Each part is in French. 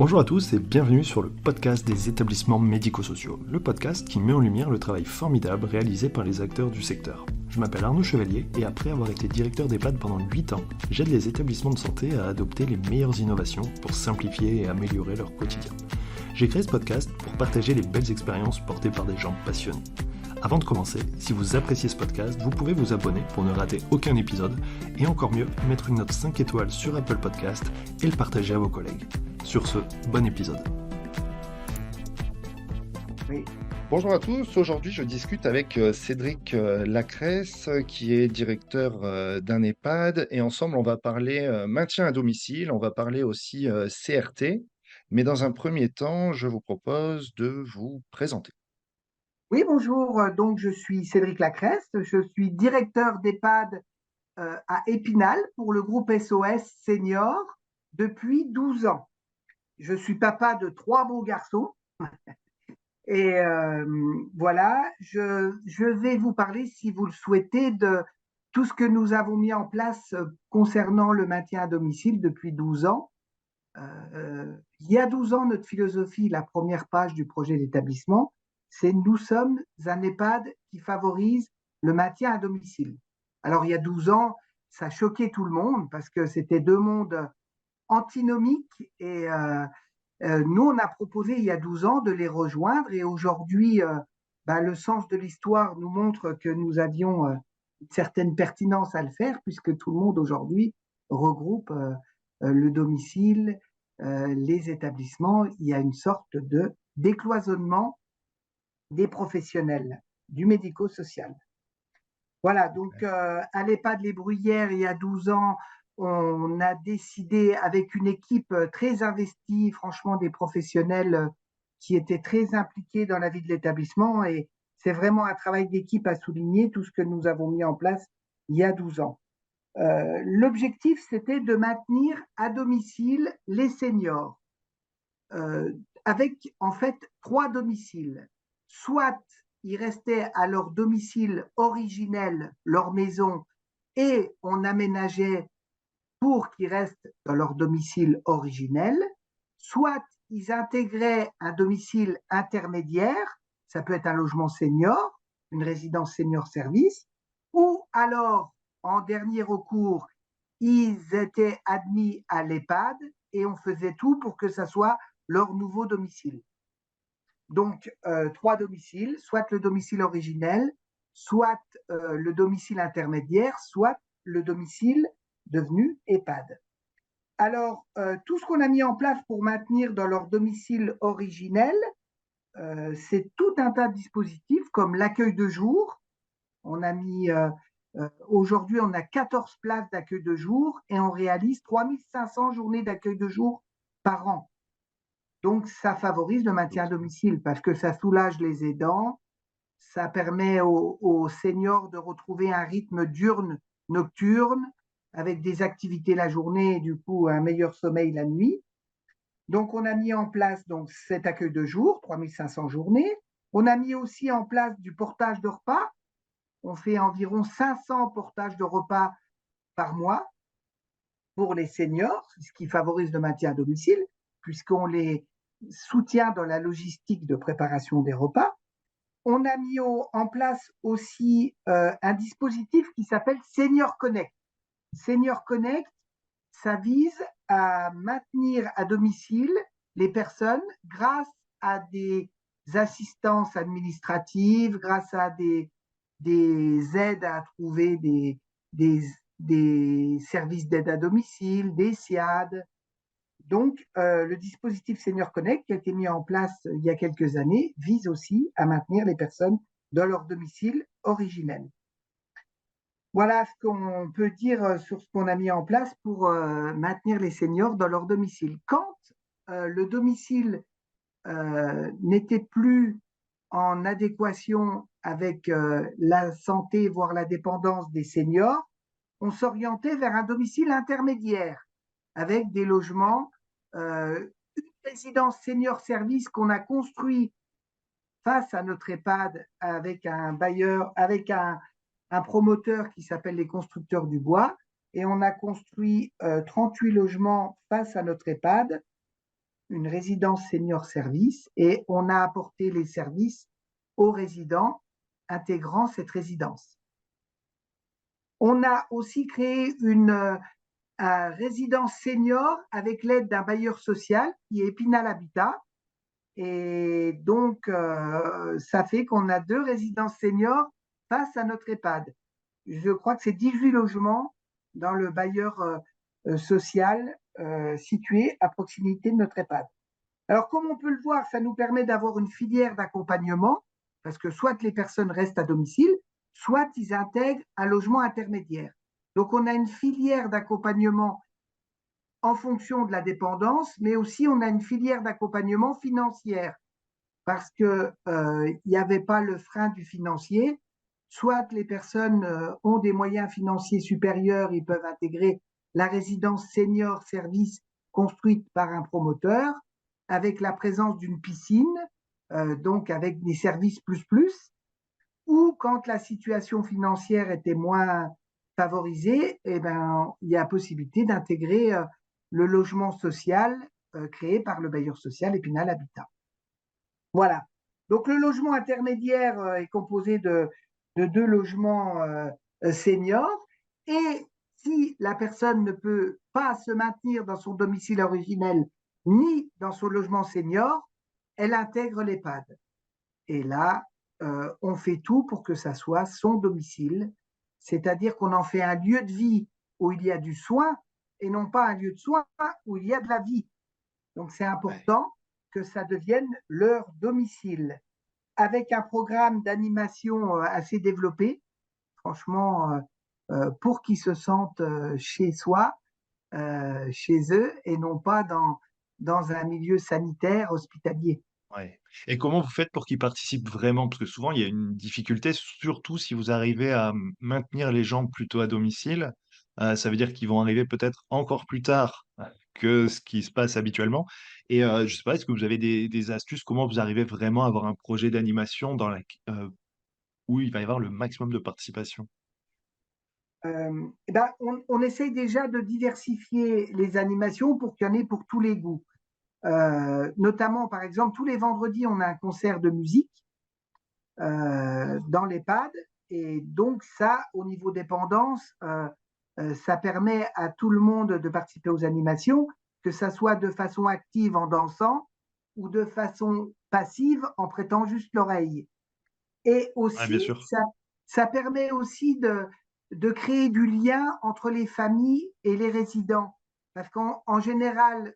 Bonjour à tous et bienvenue sur le podcast des établissements médico-sociaux, le podcast qui met en lumière le travail formidable réalisé par les acteurs du secteur. Je m'appelle Arnaud Chevalier et après avoir été directeur d'EHPAD pendant 8 ans, j'aide les établissements de santé à adopter les meilleures innovations pour simplifier et améliorer leur quotidien. J'ai créé ce podcast pour partager les belles expériences portées par des gens passionnés. Avant de commencer, si vous appréciez ce podcast, vous pouvez vous abonner pour ne rater aucun épisode et encore mieux, mettre une note 5 étoiles sur Apple Podcast et le partager à vos collègues. Sur ce, bon épisode. Oui. Bonjour à tous, aujourd'hui je discute avec Cédric Lacresse qui est directeur d'un EHPAD et ensemble on va parler maintien à domicile, on va parler aussi CRT, mais dans un premier temps je vous propose de vous présenter. Oui, bonjour. Donc, je suis Cédric Lacresse. Je suis directeur d'EHPAD à Épinal pour le groupe SOS Senior depuis 12 ans. Je suis papa de 3 beaux garçons. Et voilà, je vais vous parler, si vous le souhaitez, de tout ce que nous avons mis en place concernant le maintien à domicile depuis 12 ans. Il y a 12 ans, notre philosophie, la première page du projet d'établissement, c'est nous sommes un EHPAD qui favorise le maintien à domicile. Alors, il y a 12 ans, ça choquait tout le monde parce que c'était deux mondes antinomiques et nous, on a proposé il y a 12 ans de les rejoindre et aujourd'hui, le sens de l'histoire nous montre que nous avions une certaine pertinence à le faire puisque tout le monde aujourd'hui regroupe le domicile, les établissements. Il y a une sorte de décloisonnement des professionnels du médico-social. Voilà, donc à l'EHPAD Les Bruyères, il y a 12 ans, on a décidé avec une équipe très investie, franchement des professionnels qui étaient très impliqués dans la vie de l'établissement et c'est vraiment un travail d'équipe à souligner tout ce que nous avons mis en place il y a 12 ans. L'objectif, c'était de maintenir à domicile les seniors avec en fait 3 domiciles. Soit ils restaient à leur domicile originel, leur maison, et on aménageait pour qu'ils restent dans leur domicile originel, soit ils intégraient un domicile intermédiaire, ça peut être un logement senior, une résidence senior service, ou alors, en dernier recours, ils étaient admis à l'EHPAD et on faisait tout pour que ça soit leur nouveau domicile. Donc, 3 domiciles, soit le domicile originel, soit le domicile intermédiaire, soit le domicile devenu EHPAD. Alors, tout ce qu'on a mis en place pour maintenir dans leur domicile originel, c'est tout un tas de dispositifs comme l'accueil de jour. On a mis, aujourd'hui, on a 14 places d'accueil de jour et on réalise 3500 journées d'accueil de jour par an. Donc, ça favorise le maintien à domicile parce que ça soulage les aidants, ça permet aux seniors de retrouver un rythme diurne-nocturne avec des activités la journée et du coup un meilleur sommeil la nuit. Donc, on a mis en place donc, cet accueil de jour, 3500 journées. On a mis aussi en place du portage de repas. On fait environ 500 portages de repas par mois pour les seniors, ce qui favorise le maintien à domicile, puisqu'on les soutient dans la logistique de préparation des repas. On a mis en place aussi un dispositif qui s'appelle Senior Connect. Senior Connect, ça vise à maintenir à domicile les personnes grâce à des assistances administratives, grâce à des aides à trouver des services d'aide à domicile, des SIAD. Donc, le dispositif Senior Connect qui a été mis en place il y a quelques années vise aussi à maintenir les personnes dans leur domicile originel. Voilà ce qu'on peut dire sur ce qu'on a mis en place pour maintenir les seniors dans leur domicile. Quand le domicile n'était plus en adéquation avec la santé, voire la dépendance des seniors, on s'orientait vers un domicile intermédiaire avec des logements, une résidence senior service qu'on a construit face à notre EHPAD avec un bailleur, avec un promoteur qui s'appelle les Constructeurs du Bois, et on a construit 38 logements face à notre EHPAD une résidence senior service et on a apporté les services aux résidents intégrant cette résidence. On a aussi créé une résidence senior avec l'aide d'un bailleur social qui est Épinal Habitat. Et donc, ça fait qu'on a 2 résidences seniors face à notre EHPAD. Je crois que c'est 18 logements dans le bailleur social situé à proximité de notre EHPAD. Alors, comme on peut le voir, ça nous permet d'avoir une filière d'accompagnement, parce que soit les personnes restent à domicile, soit ils intègrent un logement intermédiaire. Donc, on a une filière d'accompagnement en fonction de la dépendance, mais aussi on a une filière d'accompagnement financière, parce qu'il n'y avait pas le frein du financier. Soit les personnes ont des moyens financiers supérieurs, ils peuvent intégrer la résidence senior service construite par un promoteur, avec la présence d'une piscine, donc avec des services plus plus, ou quand la situation financière était moins favorisée, eh ben, il y a possibilité d'intégrer le logement social créé par le bailleur social Épinal Habitat. Voilà. Donc le logement intermédiaire est composé de 2 logements seniors et si la personne ne peut pas se maintenir dans son domicile originel ni dans son logement senior, elle intègre l'EHPAD. Et là, on fait tout pour que ça soit son domicile, c'est-à-dire qu'on en fait un lieu de vie où il y a du soin et non pas un lieu de soin où il y a de la vie. Donc c'est important que ça devienne leur domicile, avec un programme d'animation assez développé, franchement, pour qu'ils se sentent chez soi, chez eux, et non pas dans un milieu sanitaire hospitalier. Ouais. Et comment vous faites pour qu'ils participent vraiment? Parce que souvent, il y a une difficulté, surtout si vous arrivez à maintenir les gens plutôt à domicile. Ça veut dire qu'ils vont arriver peut-être encore plus tard que ce qui se passe habituellement. Et je sais pas, est-ce que vous avez des astuces? Comment vous arrivez vraiment à avoir un projet d'animation où il va y avoir le maximum de participation? Eh ben, on essaye déjà de diversifier les animations pour qu'il y en ait pour tous les goûts. Notamment, par exemple, tous les vendredis, on a un concert de musique dans l'EHPAD. Et donc, ça, au niveau dépendance, ça permet à tout le monde de participer aux animations, que ça soit de façon active en dansant ou de façon passive en prêtant juste l'oreille. Et Ouais, bien aussi, sûr. ça permet aussi de créer du lien entre les familles et les résidents. Parce qu'en général,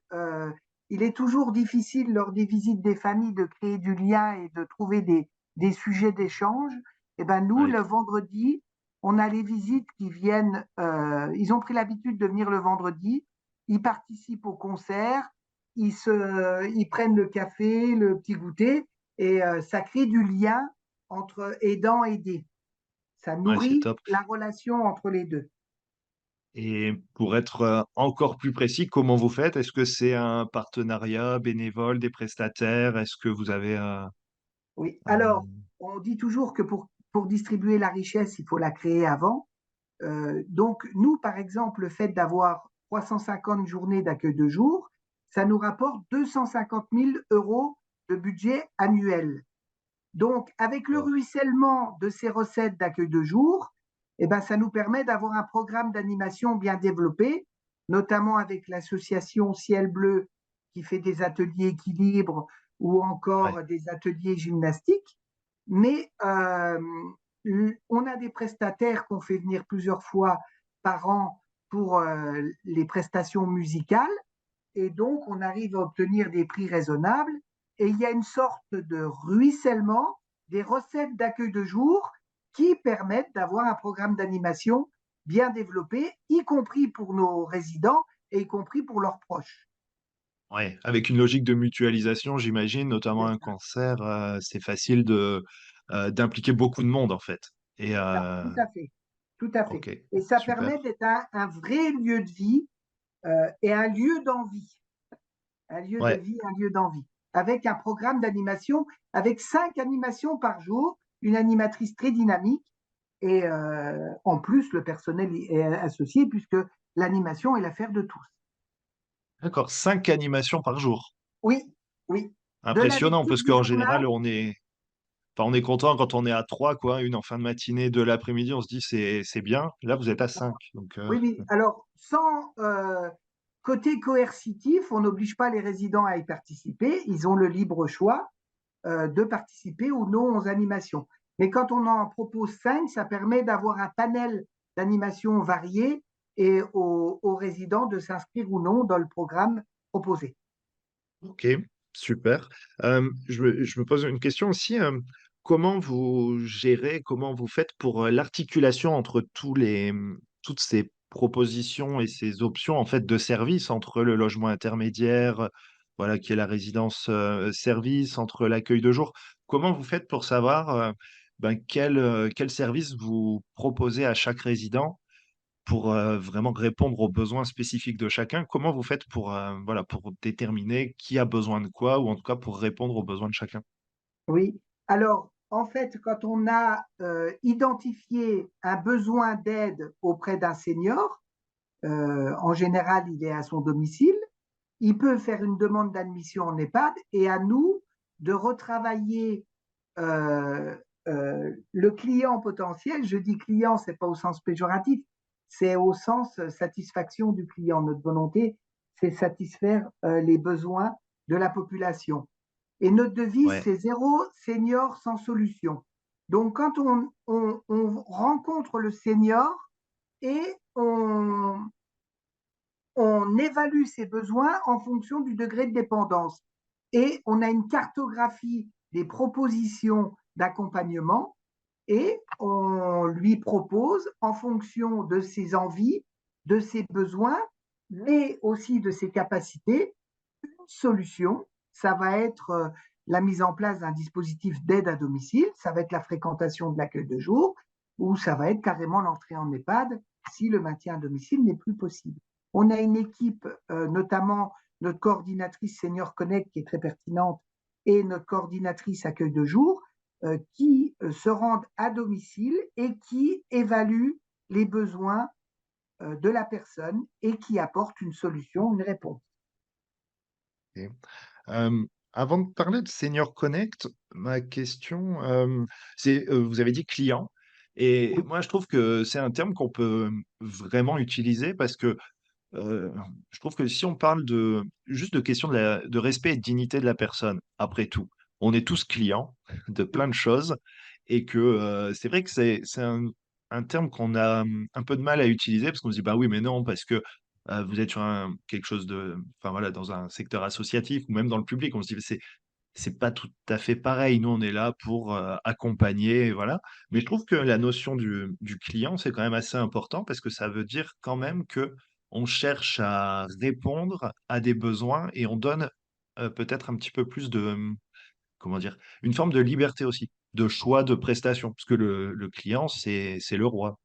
il est toujours difficile lors des visites des familles de créer du lien et de trouver des sujets d'échange. Et ben nous, Ouais, le vendredi, on a les visites qui viennent, ils ont pris l'habitude de venir le vendredi, ils participent au concert, ils prennent le café, le petit goûter, et ça crée du lien entre aidant et aidé. Ça ouais, c'est nourrit top. la relation entre les deux. Et pour être encore plus précis, comment vous faites? Est-ce que c'est un partenariat bénévole, des prestataires? Est-ce que vous avez Oui. Alors, un- on dit toujours que pour distribuer la richesse, il faut la créer avant. Donc, nous, par exemple, le fait d'avoir 350 journées d'accueil de jour, ça nous rapporte 250 000 euros de budget annuel. Donc, avec le ruissellement de ces recettes d'accueil de jour, eh ben, ça nous permet d'avoir un programme d'animation bien développé, notamment avec l'association Ciel Bleu qui fait des ateliers équilibre ou Ouais. encore des ateliers gymnastiques. Mais on a des prestataires qu'on fait venir plusieurs fois par an pour les prestations musicales et donc on arrive à obtenir des prix raisonnables et il y a une sorte de ruissellement des recettes d'accueil de jour qui permettent d'avoir un programme d'animation bien développé, y compris pour nos résidents et y compris pour leurs proches. Ouais, avec une logique de mutualisation, j'imagine, notamment C'est un ça, cancer, c'est facile d'impliquer beaucoup de monde, en fait. Et tout à fait, tout à fait. OK, Et ça super. permet d'être un vrai lieu de vie et un lieu d'envie, un lieu de Ouais, vie, un lieu d'envie, avec un programme d'animation, avec 5 animations par jour, une animatrice très dynamique, et en plus, le personnel est associé puisque l'animation est l'affaire de tous. d'accord, 5 animations par jour. Oui, oui. De la Impressionnant, lecture parce du qu'en journal. général, enfin, on est content quand on est à 3, quoi, une en fin de matinée, deux l'après-midi, on se dit c'est bien. Là, vous êtes à 5. Donc, Oui, oui. Alors, sans côté coercitif, on n'oblige pas les résidents à y participer. Ils ont le libre choix de participer ou non aux animations. Mais quand on en propose 5, ça permet d'avoir un panel d'animations variées et aux résidents de s'inscrire ou non dans le programme proposé. ok, super. Je me pose une question aussi. Comment vous gérez, comment vous faites pour l'articulation entre toutes ces propositions et ces options en fait de services entre le logement intermédiaire, voilà, qui est la résidence service, entre l'accueil de jour. Comment vous faites pour savoir quel service vous proposez à chaque résident pour vraiment répondre aux besoins spécifiques de chacun? Comment vous faites pour, voilà, pour déterminer qui a besoin de quoi ou en tout cas pour répondre aux besoins de chacun? Oui. Alors, en fait, quand on a identifié un besoin d'aide auprès d'un senior, en général, il est à son domicile. Il peut faire une demande d'admission en EHPAD et à nous de retravailler euh, le client potentiel. Je dis client, c'est pas au sens péjoratif, c'est au sens satisfaction du client. Notre volonté, c'est satisfaire les besoins de la population. Et notre devise, Ouais, c'est zéro senior sans solution. Donc, quand on rencontre le senior et on évalue ses besoins en fonction du degré de dépendance. Et on a une cartographie des propositions d'accompagnement et on lui propose, en fonction de ses envies, de ses besoins, mais aussi de ses capacités, une solution. Ça va être la mise en place d'un dispositif d'aide à domicile, ça va être la fréquentation de l'accueil de jour, ou ça va être carrément l'entrée en EHPAD si le maintien à domicile n'est plus possible. On a une équipe, notamment notre coordinatrice Senior Connect qui est très pertinente et notre coordinatrice accueil de jour qui se rendent à domicile et qui évaluent les besoins de la personne et qui apportent une solution, une réponse. ok. Avant de parler de Senior Connect, ma question, c'est, vous avez dit client. Et Oui, moi, je trouve que c'est un terme qu'on peut vraiment utiliser parce que je trouve que si on parle juste de question de respect et de dignité de la personne, après tout, on est tous clients de plein de choses et que c'est vrai que c'est un terme qu'on a un peu de mal à utiliser parce qu'on se dit, bah oui, mais non, parce que vous êtes sur quelque chose enfin voilà, dans un secteur associatif ou même dans le public, on se dit, c'est pas tout à fait pareil. Nous, on est là pour accompagner, voilà. Mais je trouve que la notion du client, c'est quand même assez important parce que ça veut dire quand même que on cherche à répondre à des besoins et on donne peut-être un petit peu plus comment dire, une forme de liberté aussi, de choix de prestation, parce que le client, c'est le roi,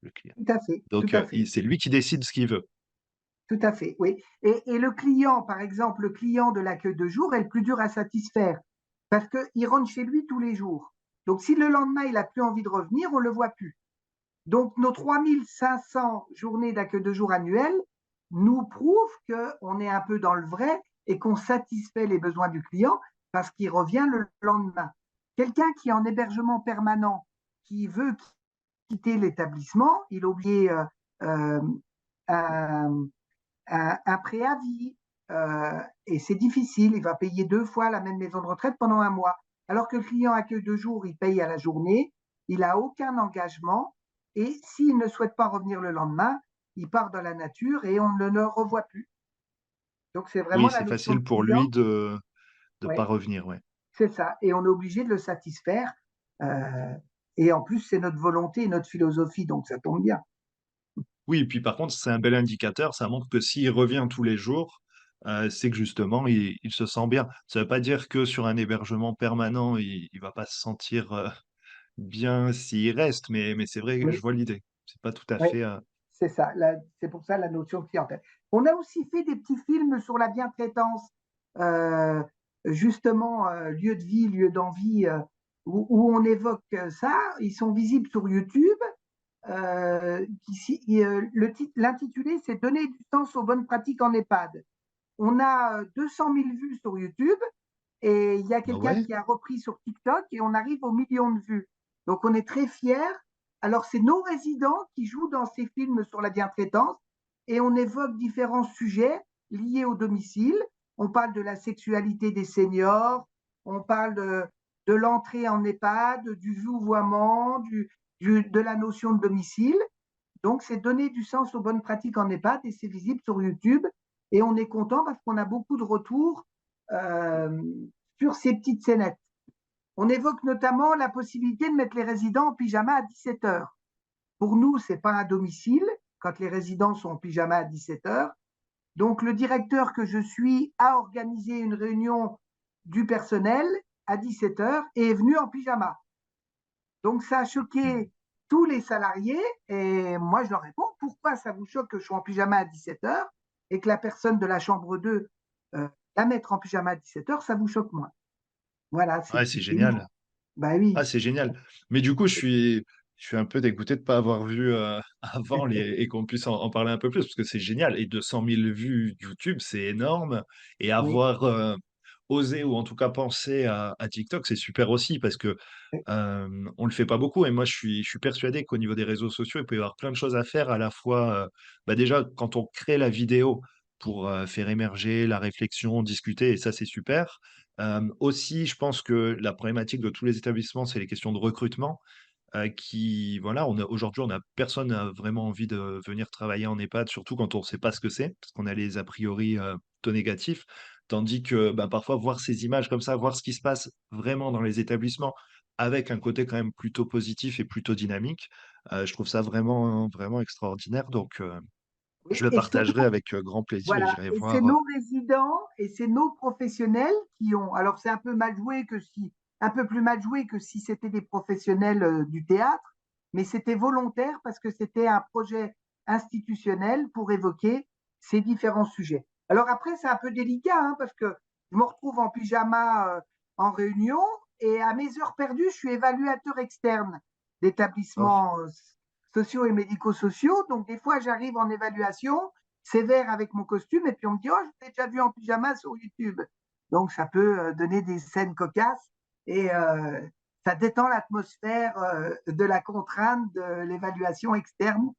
le client. tout à fait, tout Donc, à fait. c'est lui qui décide ce qu'il veut. Tout à fait, oui. Et le client, par exemple, le client de l'accueil de jour est le plus dur à satisfaire parce qu'il rentre chez lui tous les jours. Donc, si le lendemain, il n'a plus envie de revenir, on ne le voit plus. Donc, nos 3500 journées d'accueil de jour annuelles nous prouvent qu'on est un peu dans le vrai et qu'on satisfait les besoins du client parce qu'il revient le lendemain. Quelqu'un qui est en hébergement permanent, qui veut quitter l'établissement, il a oublié euh, un, un préavis et c'est difficile. Il va payer 2 fois la même maison de retraite pendant un mois. Alors que le client accueil de jour, il paye à la journée, il n'a aucun engagement et s'il ne souhaite pas revenir le lendemain, il part dans la nature et on ne le revoit plus. Donc c'est vraiment Oui, la c'est notion facile de pour client, lui de pas ouais, revenir, ouais. c'est ça. Et on est obligé de le satisfaire. Et en plus, c'est notre volonté et notre philosophie, donc ça tombe bien. Oui, et puis par contre, c'est un bel indicateur. Ça montre que s'il revient tous les jours, c'est que justement, il se sent bien. Ça ne veut pas dire que sur un hébergement permanent, il va pas se sentir bien s'il reste, mais c'est vrai que je Oui, vois l'idée. C'est pas tout à oui. fait. C'est ça, c'est pour ça la notion de clientèle. On a aussi fait des petits films sur la bientraitance, euh, justement, lieu de vie, lieu d'envie, où on évoque ça. Ils sont visibles sur YouTube. L'intitulé, c'est Donner du sens aux bonnes pratiques en EHPAD. On a 200 000 vues sur YouTube et il y a Ah quelqu'un ouais? qui a repris sur TikTok et on arrive aux millions de vues. Donc on est très fiers. Alors c'est nos résidents qui jouent dans ces films sur la bientraitance et on évoque différents sujets liés au domicile. On parle de la sexualité des seniors, on parle de l'entrée en EHPAD, du vouvoiement, de la notion de domicile. Donc, c'est donner du sens aux bonnes pratiques en EHPAD et c'est visible sur YouTube. Et on est content parce qu'on a beaucoup de retours euh, sur ces petites scénettes. On évoque notamment la possibilité de mettre les résidents en pyjama à 17 heures. Pour nous, ce n'est pas un domicile quand les résidents sont en pyjama à 17 heures. Donc, le directeur que je suis a organisé une réunion du personnel à 17 heures et est venu en pyjama. Donc, ça a choqué tous les salariés. Et moi, je leur réponds, pourquoi ça vous choque que je sois en pyjama à 17 heures et que la personne de la chambre 2 la mettre en pyjama à 17 heures, ça vous choque moins. Voilà, Ouais, c'est génial. bah oui, Ah, c'est génial. Mais du coup, je suis un peu dégoûté de ne pas avoir vu avant et qu'on puisse en parler un peu plus parce que c'est génial. Et 200 000 vues YouTube, c'est énorme. Et oui, avoir osé ou en tout cas pensé à TikTok, c'est super aussi parce que on le fait pas beaucoup. Et moi, je suis persuadé qu'au niveau des réseaux sociaux, il peut y avoir plein de choses à faire à la fois. Bah déjà, quand on crée la vidéo pour faire émerger la réflexion, discuter, et ça, c'est super. Aussi, je pense que la problématique de tous les établissements, c'est les questions de recrutement, qui voilà, aujourd'hui, on a personne n'a vraiment envie de venir travailler en EHPAD, surtout quand on ne sait pas ce que c'est, parce qu'on a les a priori, plutôt négatifs. Tandis que, bah, parfois voir ces images comme ça, voir ce qui se passe vraiment dans les établissements, avec un côté quand même plutôt positif et plutôt dynamique, je trouve ça vraiment vraiment extraordinaire. Donc, oui. je le Et surtout, partagerai avec, grand plaisir et voilà, j'irai et c'est voir, nos résidents et c'est nos professionnels qui ont. Alors, c'est un peu mal joué que si, un peu plus mal joué que si c'était des professionnels du théâtre, mais c'était volontaire parce que c'était un projet institutionnel pour évoquer ces différents sujets. Alors après, c'est un peu délicat hein, parce que je me retrouve en pyjama en réunion et à mes heures perdues, je suis évaluateur externe oh, d'établissements sociaux et médico-sociaux. Donc, des fois, j'arrive en évaluation sévère avec mon costume et puis on me dit, oh, je t'ai déjà vu en pyjama sur YouTube. Donc, ça peut donner des scènes cocasses et ça détend l'atmosphère de la contrainte de l'évaluation externe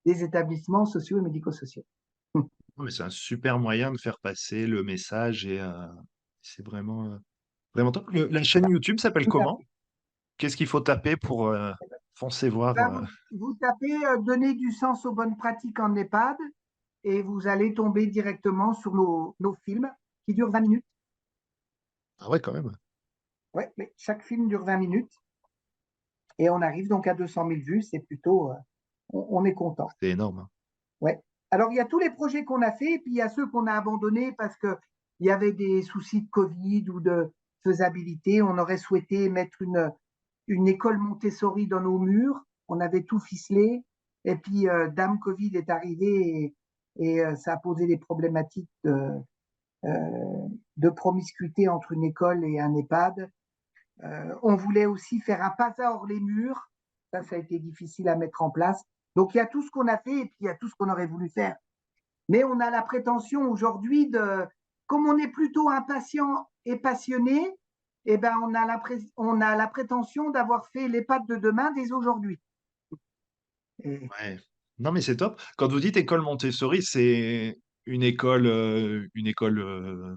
des établissements sociaux et médico-sociaux. non, mais c'est un super moyen de faire passer le message et c'est vraiment, vraiment top. La chaîne YouTube s'appelle Tout à comment? fait. Qu'est-ce qu'il faut taper pour foncer voir Ben, vous tapez donner du sens aux bonnes pratiques en EHPAD et vous allez tomber directement sur nos films qui durent 20 minutes. Ah ouais, quand même, Ouais, mais chaque film dure 20 minutes et on arrive donc à 200 000 vues. C'est plutôt, on est content. c'est énorme, hein. Ouais. Alors, il y a tous les projets qu'on a fait, et puis il y a ceux qu'on a abandonnés parce qu'il y avait des soucis de Covid ou de faisabilité. On aurait souhaité mettre une école Montessori dans nos murs. On avait tout ficelé. Et puis, Dame Covid est arrivée et ça a posé des problématiques de promiscuité entre une école et un EHPAD. On voulait aussi faire un pas hors les murs. Ça a été difficile à mettre en place. Donc, il y a tout ce qu'on a fait et puis il y a tout ce qu'on aurait voulu faire. Mais on a la prétention aujourd'hui de, comme on est plutôt impatient et passionné, eh ben on a la prétention d'avoir fait les pattes de demain dès aujourd'hui. Et, Ouais. Non, mais c'est top. Quand vous dites école Montessori, c'est une école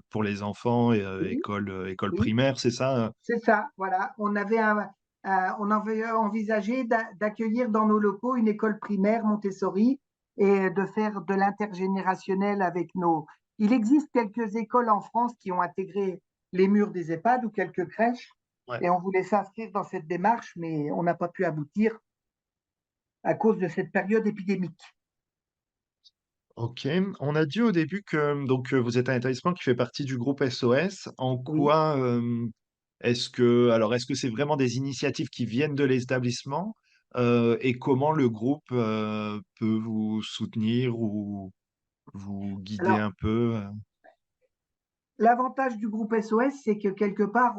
pour les enfants et oui, école oui, primaire, c'est ça? c'est ça. Voilà, on avait envisagé d'accueillir dans nos locaux une école primaire Montessori et de faire de l'intergénérationnel avec nos. Il existe quelques écoles en France qui ont intégré les murs des EHPAD ou quelques crèches Ouais. et on voulait s'inscrire dans cette démarche, mais on n'a pas pu aboutir à cause de cette période épidémique. Ok. On a dit au début que donc vous êtes un établissement qui fait partie du groupe SOS. En Oui. quoi est-ce que c'est vraiment des initiatives qui viennent de l'établissement et comment le groupe peut vous soutenir ou vous guider Alors, un peu? l'avantage du groupe SOS, c'est que quelque part,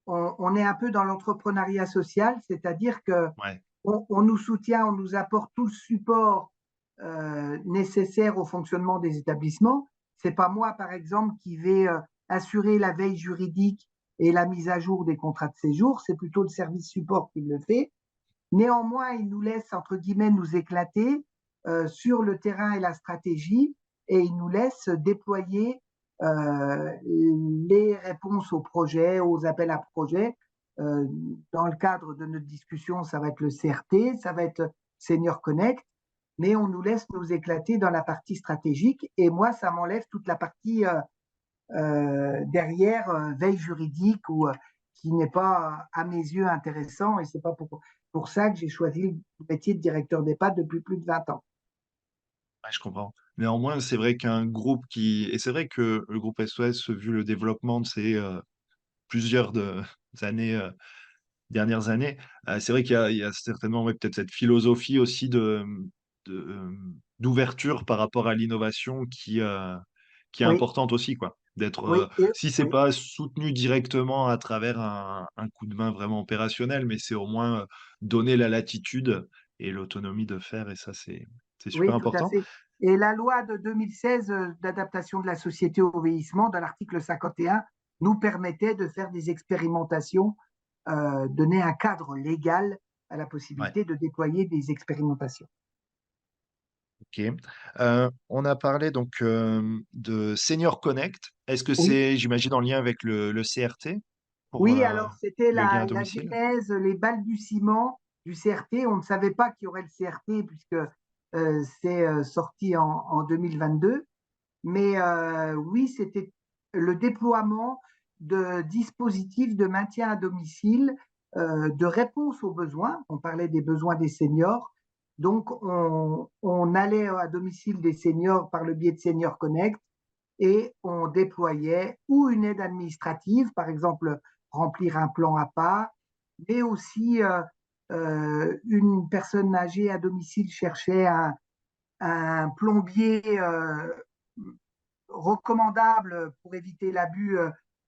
on est un peu dans l'entrepreneuriat social, c'est-à-dire que Ouais. on nous soutient, on nous apporte tout le support nécessaire au fonctionnement des établissements, C'est pas moi, par exemple, qui vais assurer la veille juridique et la mise à jour des contrats de séjour, c'est plutôt le service support qui le fait. Néanmoins, il nous laisse, entre guillemets, nous éclater sur le terrain et la stratégie, et il nous laisse déployer les réponses aux projets, aux appels à projets. Dans le cadre de notre discussion, ça va être le CRT, ça va être Senior Connect, mais on nous laisse nous éclater dans la partie stratégique, et moi, ça m'enlève toute la partie derrière veille juridique ou qui n'est pas à mes yeux intéressant, et c'est pas pour ça que j'ai choisi le métier de directeur d'EHPAD depuis plus de 20 ans. Ouais, je comprends. Néanmoins, c'est vrai qu'un groupe et c'est vrai que le groupe SOS, vu le développement de ces plusieurs années, dernières années, c'est vrai qu'il y a certainement, ouais, peut-être cette philosophie aussi d'ouverture par rapport à l'innovation qui est Oui, importante aussi, quoi. D'être, oui, si c'est oui, pas soutenu directement à travers un coup de main vraiment opérationnel, mais c'est au moins donner la latitude et l'autonomie de faire, et ça, c'est super oui, tout à important. fait. Et la loi de 2016 d'adaptation de la société au vieillissement, dans l'article 51, nous permettait de faire des expérimentations, donner un cadre légal à la Ouais. possibilité de déployer des expérimentations. Ok. On a parlé donc de Senior Connect. Est-ce que Oui, c'est, j'imagine, en lien avec le CRT pour oui, alors c'était le lien à la domicile? genèse, les balbutiements du CRT. On ne savait pas qu'il y aurait le CRT puisque c'est sorti en 2022. Mais oui, c'était le déploiement de dispositifs de maintien à domicile, de réponse aux besoins. On parlait des besoins des seniors. Donc, on allait à domicile des seniors par le biais de Senior Connect, et on déployait ou une aide administrative, par exemple remplir un plan APA, mais aussi une personne âgée à domicile cherchait un plombier recommandable pour éviter l'abus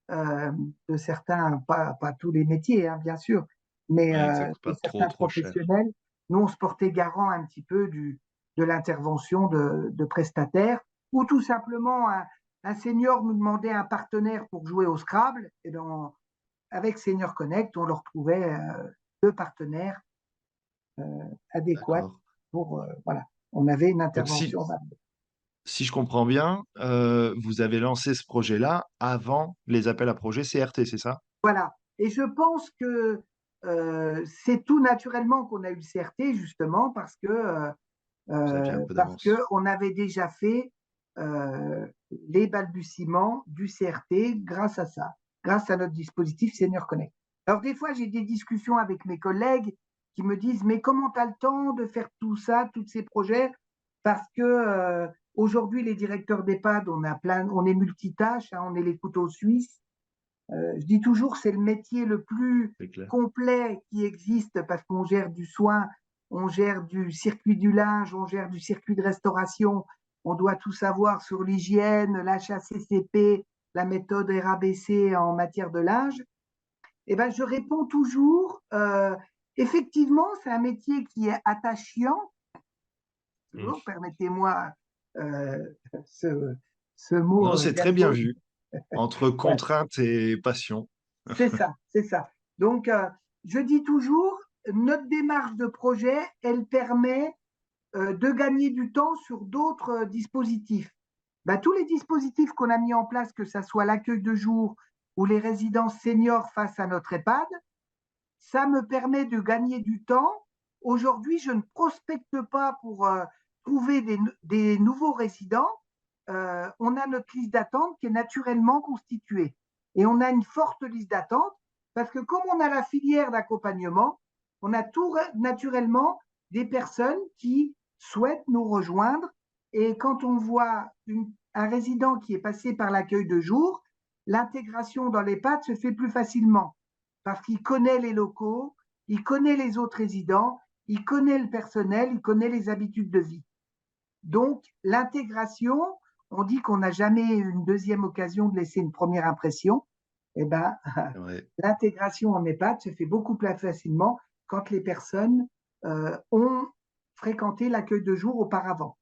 de certains, pas tous les métiers, hein, bien sûr, mais Ouais, que ça coûte de pas trop certains trop cher. professionnels. Nous, on se portait garant un petit peu de l'intervention de prestataires, ou tout simplement un senior nous demandait un partenaire pour jouer au Scrabble, et donc avec Senior Connect, on leur trouvait deux partenaires adéquats D'accord. pour, voilà, on avait une Donc si, intervention. si je comprends bien, vous avez lancé ce projet-là avant les appels à projets CRT, c'est ça? Voilà. Et je pense que c'est tout naturellement qu'on a eu le CRT, justement, Vous aviez un peu parce que d'avance. on avait déjà fait les balbutiements du CRT grâce à ça, grâce à notre dispositif Senior Connect. Alors, des fois, j'ai des discussions avec mes collègues qui me disent, mais comment tu as le temps de faire tout ça, tous ces projets? Parce que aujourd'hui, les directeurs d'EHPAD, on est multitâches, hein, on est les couteaux suisses. Je dis toujours, c'est le métier le plus C'est clair. complet qui existe parce qu'on gère du soin, on gère du circuit du linge, on gère du circuit de restauration, on doit tout savoir sur l'hygiène, l'HACCP, la méthode RABC en matière de linge. Et ben, je réponds toujours, effectivement, c'est un métier qui est attachant, Mm. toujours, permettez-moi euh, ce, ce mot Non, c'est très bien galvaudé. vu. Entre Ouais. contrainte et passion. C'est ça, c'est ça. Donc, je dis toujours, notre démarche de projet, elle permet de gagner du temps sur d'autres dispositifs. Ben, tous les dispositifs qu'on a mis en place, que ce soit l'accueil de jour ou les résidences seniors face à notre EHPAD, ça me permet de gagner du temps. Aujourd'hui, je ne prospecte pas pour trouver des nouveaux résidents. On a notre liste d'attente qui est naturellement constituée. Et on a une forte liste d'attente parce que comme on a la filière d'accompagnement, on a tout naturellement des personnes qui souhaitent nous rejoindre. Et quand on voit un résident qui est passé par l'accueil de jour, l'intégration dans l'EHPAD se fait plus facilement parce qu'il connaît les locaux, il connaît les autres résidents, il connaît le personnel, il connaît les habitudes de vie. Donc, l'intégration, on dit qu'on n'a jamais une deuxième occasion de laisser une première impression. Eh ben, Ouais. l'intégration en EHPAD se fait beaucoup plus facilement quand les personnes ont fréquenté l'accueil de jour auparavant.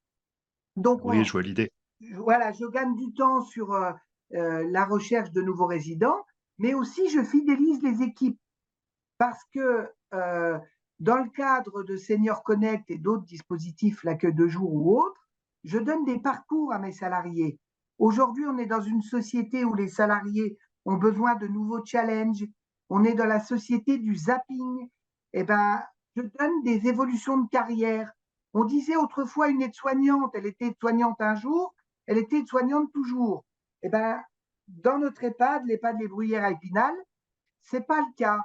Donc, Oui, je vois l'idée. voilà, je gagne du temps sur la recherche de nouveaux résidents, mais aussi je fidélise les équipes parce que dans le cadre de Senior Connect et d'autres dispositifs, l'accueil de jour ou autres, je donne des parcours à mes salariés. Aujourd'hui, on est dans une société où les salariés ont besoin de nouveaux challenges. On est dans la société du zapping. Eh ben, je donne des évolutions de carrière. On disait autrefois une aide-soignante, elle était aide-soignante un jour, elle était aide-soignante toujours. Eh ben, dans notre EHPAD, l'EHPAD Les Bruyères à Épinal, c'est pas le cas.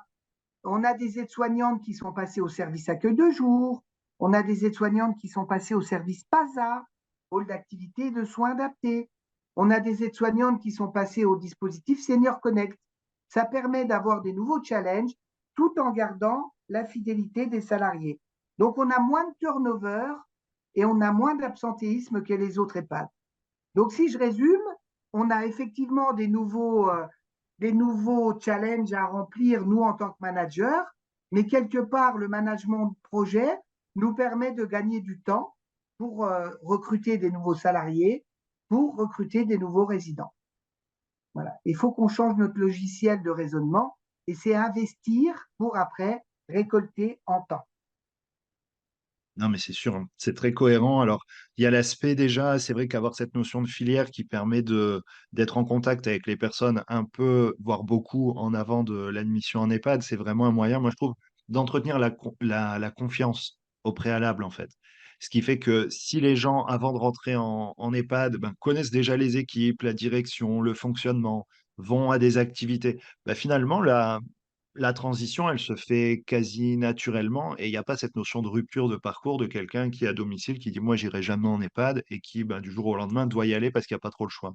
On a des aides-soignantes qui sont passées au service accueil de jour, on a des aides-soignantes qui sont passées au service PASA, pôle d'activité et de soins adaptés. On a des aides-soignantes qui sont passées au dispositif Senior Connect. Ça permet d'avoir des nouveaux challenges tout en gardant la fidélité des salariés. Donc on a moins de turnover et on a moins d'absentéisme que les autres EHPAD. Donc si je résume, on a effectivement des nouveaux challenges à remplir, nous, en tant que managers, mais quelque part, le management de projet nous permet de gagner du temps pour recruter des nouveaux salariés, pour recruter des nouveaux résidents. Voilà. Il faut qu'on change notre logiciel de raisonnement et c'est investir pour après récolter en temps. Non, mais c'est sûr, hein, c'est très cohérent. Alors, il y a l'aspect déjà, c'est vrai qu'avoir cette notion de filière qui permet d'être en contact avec les personnes un peu, voire beaucoup en avant de l'admission en EHPAD, c'est vraiment un moyen, moi je trouve, d'entretenir la confiance au préalable, en fait. Ce qui fait que si les gens, avant de rentrer en EHPAD, ben, connaissent déjà les équipes, la direction, le fonctionnement, vont à des activités, ben, finalement, la transition, elle se fait quasi naturellement et il y a pas cette notion de rupture de parcours de quelqu'un qui est à domicile, qui dit: «Moi, j'irai jamais en EHPAD» et qui, ben, du jour au lendemain, doit y aller parce qu'il y a pas trop le choix.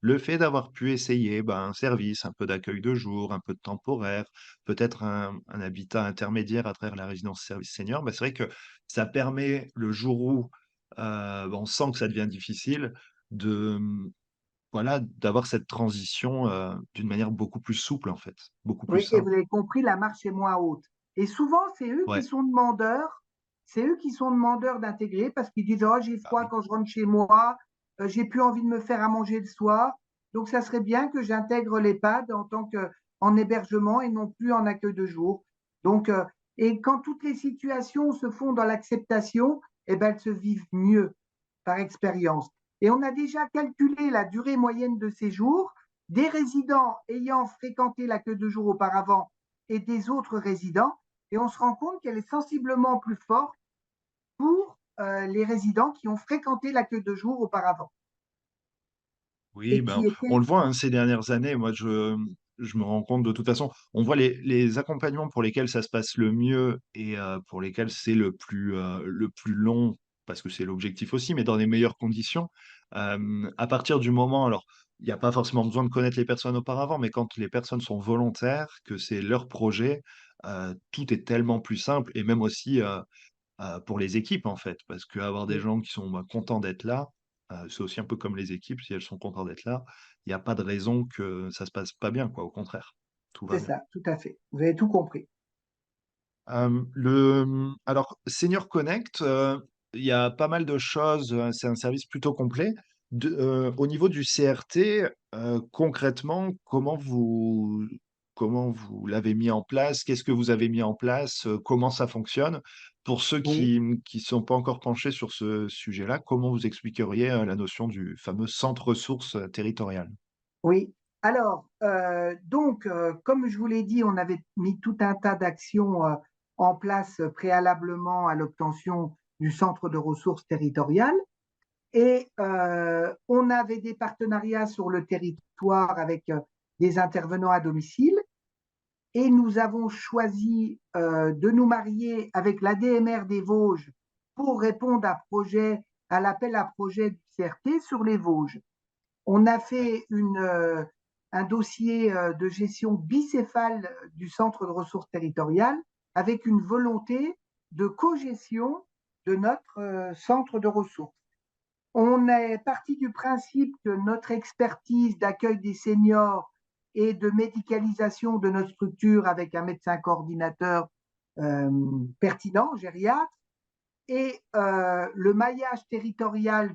Le fait d'avoir pu essayer, ben, un service, un peu d'accueil de jour, un peu de temporaire, peut-être un habitat intermédiaire à travers la résidence service senior, ben, c'est vrai que ça permet le jour où, on sent que ça devient difficile de, voilà, d'avoir cette transition, d'une manière beaucoup plus souple, en fait, beaucoup plus Oui, et vous simple. avez compris, la marche est moins haute. Et souvent, Ouais. c'est eux qui sont demandeurs d'intégrer parce qu'ils disent, oh, j'ai Ah froid oui. quand je rentre chez moi, j'ai plus envie de me faire à manger le soir. Donc, ça serait bien que j'intègre l'EHPAD en tant qu'en hébergement et non plus en accueil de jour. Donc, et quand toutes les situations se font dans l'acceptation, eh ben, elles se vivent mieux par expérience. Et on a déjà calculé la durée moyenne de séjour des résidents ayant fréquenté l'accueil de jour auparavant et des autres résidents, et on se rend compte qu'elle est sensiblement plus forte pour les résidents qui ont fréquenté l'accueil de jour auparavant Oui, et ben, qui on étaient… le voit, hein, ces dernières années. Moi, je me rends compte de toute façon, on voit les accompagnements pour lesquels ça se passe le mieux et pour lesquels c'est le plus long, parce que c'est l'objectif aussi, mais dans les meilleures conditions. À partir du moment, alors, il n'y a pas forcément besoin de connaître les personnes auparavant, mais quand les personnes sont volontaires, que c'est leur projet, tout est tellement plus simple et même aussi, pour les équipes, en fait. Parce qu'avoir des gens qui sont, bah, contents d'être là, c'est aussi un peu comme les équipes, si elles sont contentes d'être là, il y a pas de raison que ça se passe pas bien, quoi, au contraire, tout va C'est bien. ça, tout à fait. Vous avez tout compris. Alors Senior Connect, il y a pas mal de choses, c'est un service plutôt complet. Au niveau du CRT, concrètement, comment vous l'avez mis en place? Qu'est-ce que vous avez mis en place? Comment ça fonctionne? Pour ceux Oui, qui sont pas encore penchés sur ce sujet-là, comment vous expliqueriez, la notion du fameux centre ressources, territorial? oui. Alors, comme je vous l'ai dit, on avait mis tout un tas d'actions en place préalablement à l'obtention du centre de ressources territoriales. Et on avait des partenariats sur le territoire avec des intervenants à domicile. Et nous avons choisi de nous marier avec l'ADMR des Vosges pour répondre à l'appel à projet du CRT sur les Vosges. On a Ouais. fait un dossier de gestion bicéphale du centre de ressources territoriales avec une volonté de cogestion de notre centre de ressources. On est parti du principe que notre expertise d'accueil des seniors et de médicalisation de notre structure avec un médecin coordinateur pertinent, gériatre, et le maillage territorial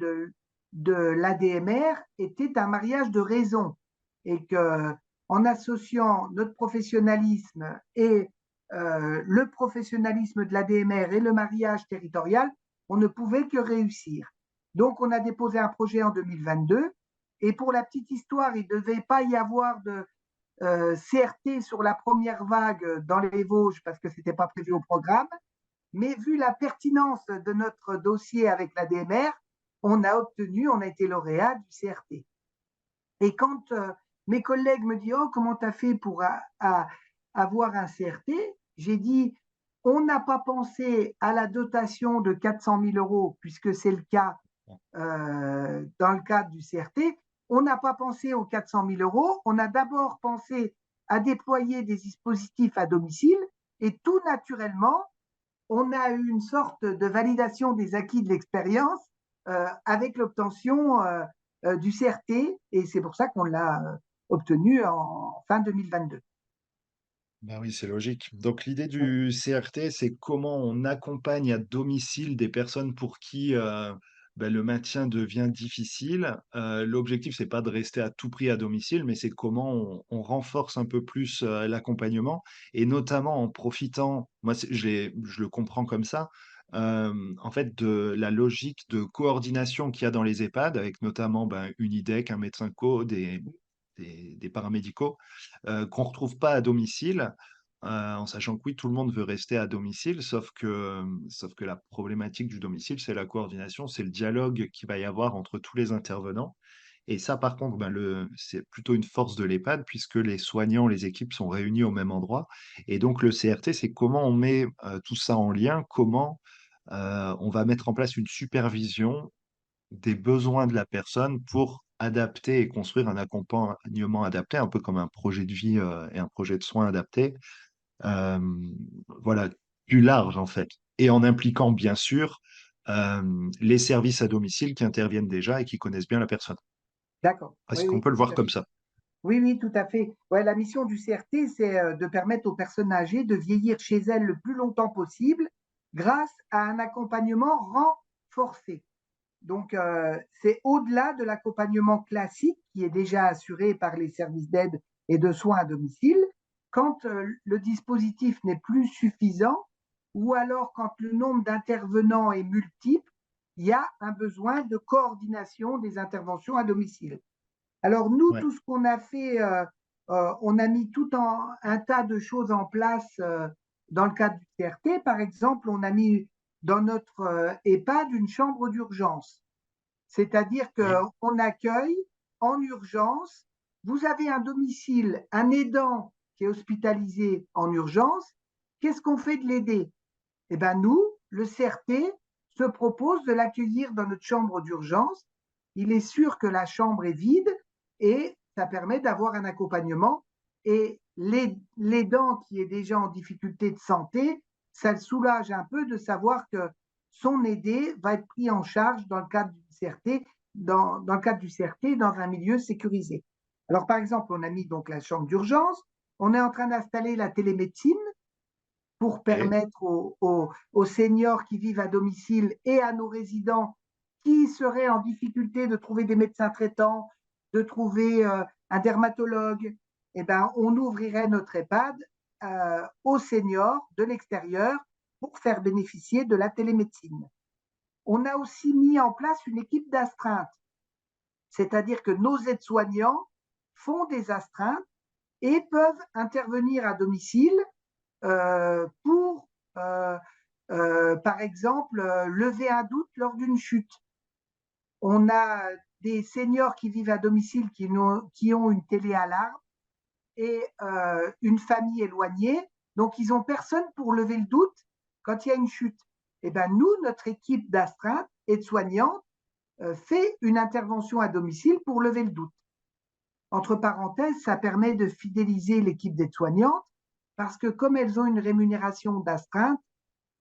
de l'ADMR était un mariage de raison et que en associant notre professionnalisme et le professionnalisme de l'ADMR et le mariage territorial, on ne pouvait que réussir. Donc, on a déposé un projet en 2022 et pour la petite histoire, il ne devait pas y avoir de CRT sur la première vague dans les Vosges parce que ce n'était pas prévu au programme. Mais vu la pertinence de notre dossier avec la DMR, on a été lauréat du CRT. Et quand mes collègues me disent oh, comment tu as fait pour avoir un CRT, j'ai dit on n'a pas pensé à la dotation de 400 000 euros, puisque c'est le cas dans le cadre du CRT. On n'a pas pensé aux 400 000 euros. On a d'abord pensé à déployer des dispositifs à domicile et tout naturellement, on a eu une sorte de validation des acquis de l'expérience avec l'obtention du CRT et c'est pour ça qu'on l'a obtenu en fin 2022. Bah oui, c'est logique. Donc l'idée du CRT, c'est comment on accompagne à domicile des personnes pour qui le maintien devient difficile. L'objectif, c'est pas de rester à tout prix à domicile, mais c'est comment on renforce un peu plus l'accompagnement et notamment en profitant, moi je le comprends comme ça, en fait de la logique de coordination qu'il y a dans les EHPAD avec notamment une IDEC, un médecin co, des paramédicaux qu'on retrouve pas à domicile, en sachant que oui, tout le monde veut rester à domicile, sauf que la problématique du domicile, c'est la coordination, c'est le dialogue qu'il va y avoir entre tous les intervenants. Et ça, par contre, c'est plutôt une force de l'EHPAD puisque les soignants, les équipes sont réunis au même endroit. Et donc, le CRT, c'est comment on met tout ça en lien, comment on va mettre en place une supervision des besoins de la personne pour adapter et construire un accompagnement adapté, un peu comme un projet de vie et un projet de soins adapté. Euh, voilà, plus large en fait. Et en impliquant bien sûr les services à domicile qui interviennent déjà et qui connaissent bien la personne. D'accord. Est-ce Oui, qu'on oui, peut le tout voir à comme fait. ça? Oui, oui, tout à fait. Ouais, la mission du CRT, c'est de permettre aux personnes âgées de vieillir chez elles le plus longtemps possible grâce à un accompagnement renforcé. Donc, c'est au-delà de l'accompagnement classique qui est déjà assuré par les services d'aide et de soins à domicile. Quand le dispositif n'est plus suffisant ou alors quand le nombre d'intervenants est multiple, il y a un besoin de coordination des interventions à domicile. Alors, nous, Ouais. tout ce qu'on a fait, on a mis un tas de choses en place dans le cadre du CRT. Par exemple, on a mis dans notre EHPAD une chambre d'urgence. C'est-à-dire Oui. qu'on accueille en urgence, vous avez un domicile, un aidant qui est hospitalisé en urgence, qu'est-ce qu'on fait de l'aider? Eh bien, nous, le CRT se propose de l'accueillir dans notre chambre d'urgence. Il est sûr que la chambre est vide et ça permet d'avoir un accompagnement. Et l'aidant qui est déjà en difficulté de santé, ça le soulage un peu de savoir que son aidé va être pris en charge dans le cadre du CRT, dans le cadre du CRT, dans un milieu sécurisé. Alors, par exemple, on a mis donc la chambre d'urgence, on est en train d'installer la télémédecine pour Et permettre aux seniors qui vivent à domicile et à nos résidents qui seraient en difficulté de trouver des médecins traitants, de trouver un dermatologue, eh ben, on ouvrirait notre EHPAD aux seniors de l'extérieur pour faire bénéficier de la télémédecine. On a aussi mis en place une équipe d'astreinte, c'est-à-dire que nos aides-soignants font des astreintes et peuvent intervenir à domicile pour, par exemple, lever un doute lors d'une chute. On a des seniors qui vivent à domicile qui ont une téléalarme et une famille éloignée, donc ils n'ont personne pour lever le doute quand il y a une chute. Eh ben nous, notre équipe d'astreinte et de soignantes fait une intervention à domicile pour lever le doute. Entre parenthèses, ça permet de fidéliser l'équipe d'aide-soignantes parce que comme elles ont une rémunération d'astreinte,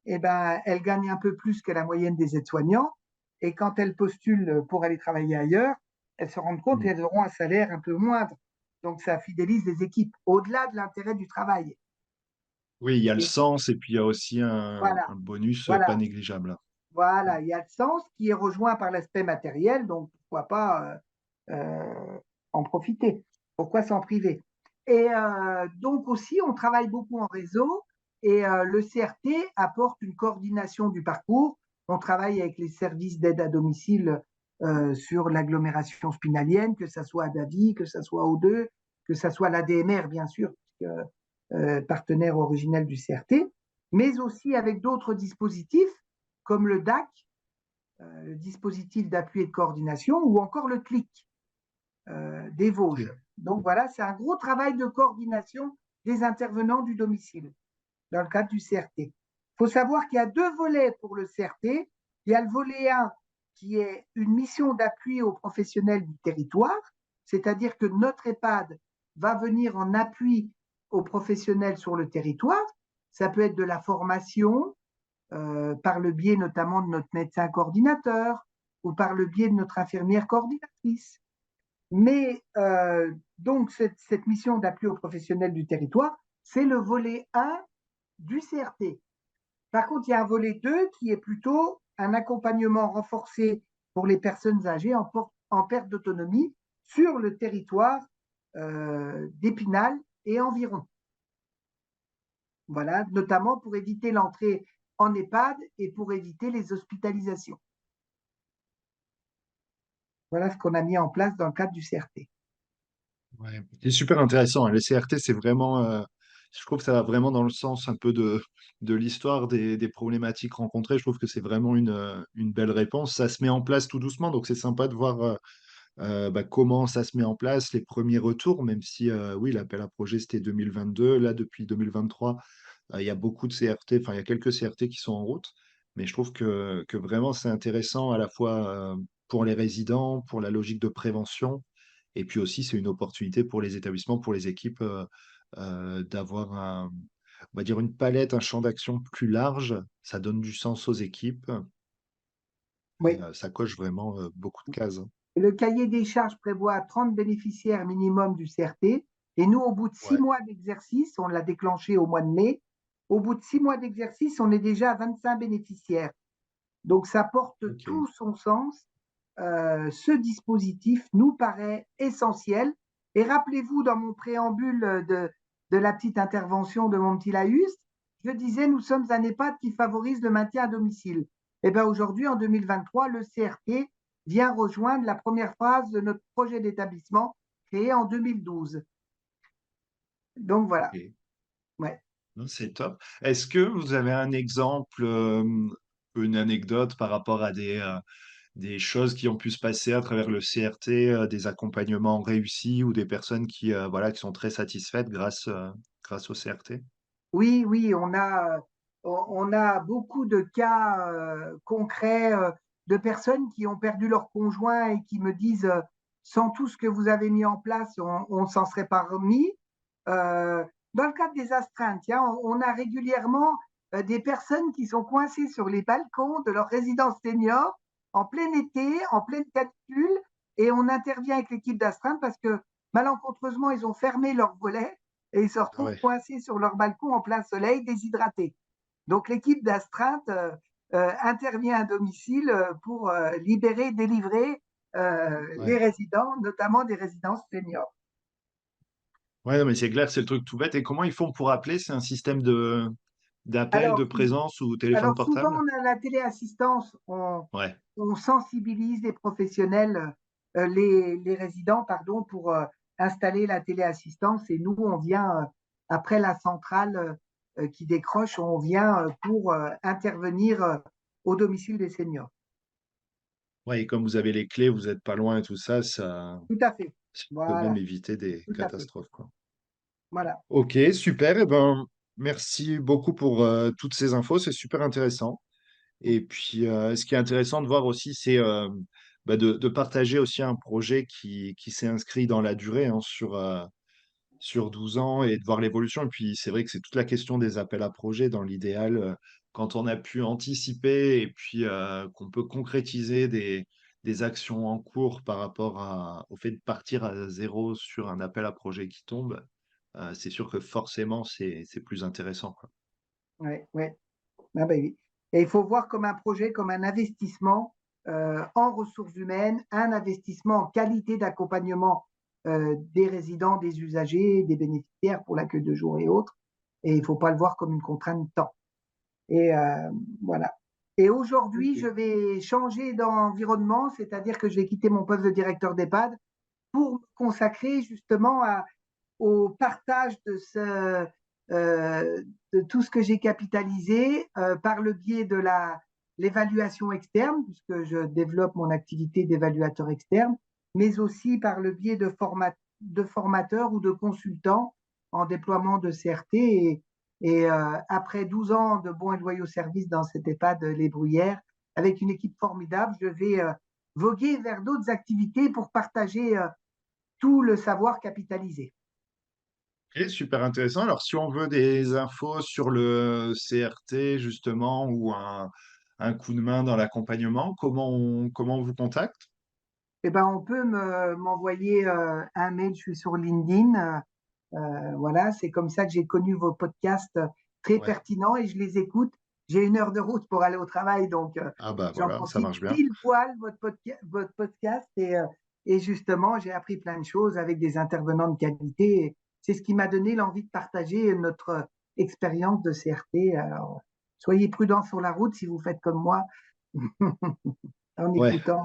eh ben, elles gagnent un peu plus que la moyenne des aides-soignants. Et quand elles postulent pour aller travailler ailleurs, elles se rendent compte mm, qu'elles auront un salaire un peu moindre. Donc, ça fidélise les équipes au-delà de l'intérêt du travail. oui, il y a le Et sens et puis il y a aussi un, voilà, un bonus pas voilà, négligeable. Mm. voilà. Il y a le sens qui est rejoint par l'aspect matériel. Donc, pourquoi pas en profiter? Pourquoi s'en priver? Et donc aussi, on travaille beaucoup en réseau et le CRT apporte une coordination du parcours. On travaille avec les services d'aide à domicile sur l'agglomération spinalienne, que ce soit à Davy, que ce soit O2, que ce soit l'ADMR, bien sûr, partenaire originel du CRT, mais aussi avec d'autres dispositifs comme le DAC, le dispositif d'appui et de coordination, ou encore le CLIC des Vosges. Donc voilà, c'est un gros travail de coordination des intervenants du domicile dans le cadre du CRT. Il faut savoir qu'il y a deux volets pour le CRT. Il y a le volet 1 qui est une mission d'appui aux professionnels du territoire, c'est-à-dire que notre EHPAD va venir en appui aux professionnels sur le territoire. Ça peut être de la formation, par le biais notamment de notre médecin coordinateur ou par le biais de notre infirmière coordinatrice. Mais donc cette mission d'appui aux professionnels du territoire, c'est le volet 1 du CRT. Par contre, il y a un volet 2 qui est plutôt un accompagnement renforcé pour les personnes âgées en perte d'autonomie sur le territoire d'Épinal et environ. Voilà, notamment pour éviter l'entrée en EHPAD et pour éviter les hospitalisations. Voilà ce qu'on a mis en place dans le cadre du CRT. Ouais, c'est super intéressant, hein. Le CRT, c'est vraiment, je trouve que ça va vraiment dans le sens un peu de l'histoire des problématiques rencontrées. Je trouve que c'est vraiment une belle réponse. Ça se met en place tout doucement, donc c'est sympa de voir comment ça se met en place, les premiers retours, même si oui, l'appel à projet c'était 2022. Là, depuis 2023, il y a beaucoup de CRT, enfin, il y a quelques CRT qui sont en route, mais je trouve que vraiment c'est intéressant à la fois pour les résidents, pour la logique de prévention, et puis aussi c'est une opportunité pour les établissements, pour les équipes d'avoir on va dire une palette, un champ d'action plus large. Ça donne du sens aux équipes et Oui. ça coche vraiment beaucoup de cases, hein. Le cahier des charges prévoit 30 bénéficiaires minimum du CRT. Et nous, au bout de 6 Ouais, mois d'exercice, on l'a déclenché au mois de mai, au bout de 6 mois d'exercice, on est déjà à 25 bénéficiaires. Donc ça porte ok. tout son sens. Ce dispositif nous paraît essentiel. Et rappelez-vous, dans mon préambule de la petite intervention de mon petit Laïus, je disais, nous sommes un EHPAD qui favorise le maintien à domicile. Et bien aujourd'hui, en 2023, le CRT vient rejoindre la première phase de notre projet d'établissement créé en 2012. Donc voilà. Ok. Ouais. Non, c'est top. Est-ce que vous avez un exemple, une anecdote par rapport à des choses qui ont pu se passer à travers le CRT, des accompagnements réussis ou des personnes voilà, qui sont très satisfaites grâce au CRT? Oui, oui, on a beaucoup de cas concrets de personnes qui ont perdu leur conjoint et qui me disent, sans tout ce que vous avez mis en place, on s'en serait pas remis. Dans le cadre des astreintes, tiens, on a régulièrement des personnes qui sont coincées sur les balcons de leur résidence senior en plein été, en pleine canicule, et on intervient avec l'équipe d'astreinte parce que malencontreusement, ils ont fermé leurs volets et ils se Ah retrouvent ouais, coincés sur leur balcon en plein soleil, déshydratés. Donc l'équipe d'astreinte intervient à domicile pour libérer, délivrer les ouais. résidents, notamment des résidences seniors. Ouais, non, mais c'est clair, c'est le truc tout bête. Et comment ils font pour appeler? C'est un système d'appel, Alors, de présence ou téléphone alors souvent, portable? on a la téléassistance, Ouais, on sensibilise les professionnels, les résidents, pardon, pour installer la téléassistance et nous, on vient, après la centrale qui décroche, on vient pour intervenir au domicile des seniors. ouais, et comme vous avez les clés, vous n'êtes pas loin et tout ça, Tout à fait. ça peut même Voilà, éviter des tout à fait. catastrophes, quoi. Voilà. Ok, super. Eh ben, merci beaucoup pour toutes ces infos. C'est super intéressant. Et puis, ce qui est intéressant de voir aussi, c'est de partager aussi un projet qui s'est inscrit dans la durée, hein, sur 12 ans et de voir l'évolution. Et puis, c'est vrai que c'est toute la question des appels à projets dans l'idéal, quand on a pu anticiper et puis qu'on peut concrétiser des actions en cours par rapport au fait de partir à zéro sur un appel à projet qui tombe, c'est sûr que forcément, c'est plus intéressant, quoi. Ouais, ouais. Ah ben oui. Et il faut voir comme un projet, comme un investissement en ressources humaines, un investissement en qualité d'accompagnement des résidents, des usagers, des bénéficiaires pour l'accueil de jour et autres. Et il ne faut pas le voir comme une contrainte de temps. Et voilà. Et aujourd'hui, je vais changer d'environnement, c'est-à-dire que je vais quitter mon poste de directeur d'EHPAD pour me consacrer justement au partage de tout ce que j'ai capitalisé par le biais de l'évaluation externe, puisque je développe mon activité d'évaluateur externe, mais aussi par le biais de formateurs ou de consultants en déploiement de CRT. Et après 12 ans de bons et loyaux services dans cet EHPAD Les Bruyères, avec une équipe formidable, je vais voguer vers d'autres activités pour partager tout le savoir capitalisé. Ok, super intéressant. Alors, si on veut des infos sur le CRT, justement, ou un coup de main dans l'accompagnement, comment on vous contacte? Eh ben, on peut m'envoyer un mail, je suis sur LinkedIn. Voilà, c'est comme ça que j'ai connu vos podcasts très Ouais. pertinents et je les écoute. J'ai 1 heure de route pour aller au travail, donc Ah bah j'en voilà, ça profite marche bien. pile poil votre podcast et justement, j'ai appris plein de choses avec des intervenants de qualité. Et c'est ce qui m'a donné l'envie de partager notre expérience de CRT. Alors, soyez prudents sur la route si vous faites comme moi en Ouais, écoutant.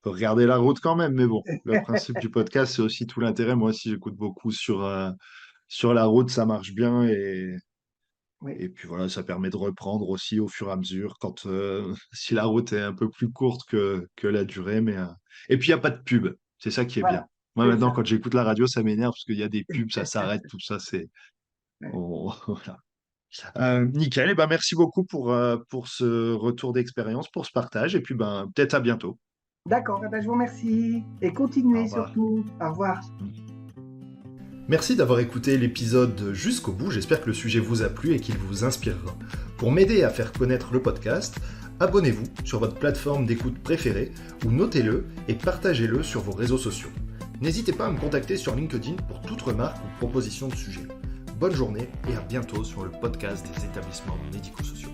faut regarder la route quand même, mais bon, le principe du podcast, c'est aussi tout l'intérêt. Moi aussi, j'écoute beaucoup sur la route, ça marche bien Oui, et puis voilà, ça permet de reprendre aussi au fur et à mesure quand si la route est un peu plus courte que la durée, et puis il n'y a pas de pub, c'est ça qui est bien. voilà, Moi c'est maintenant, ça. quand j'écoute la radio, ça m'énerve parce qu'il y a des pubs, ça s'arrête, tout ça, Ouais. voilà. Nickel, et ben merci beaucoup pour ce retour d'expérience, pour ce partage, et puis ben peut-être à bientôt. D'accord, eh ben, je vous remercie et Au continuez revoir. surtout. Au revoir. Merci d'avoir écouté l'épisode jusqu'au bout, j'espère que le sujet vous a plu et qu'il vous inspirera. Pour m'aider à faire connaître le podcast, abonnez-vous sur votre plateforme d'écoute préférée ou notez-le et partagez-le sur vos réseaux sociaux. N'hésitez pas à me contacter sur LinkedIn pour toute remarque ou proposition de sujet. Bonne journée et à bientôt sur le podcast des établissements médico-sociaux.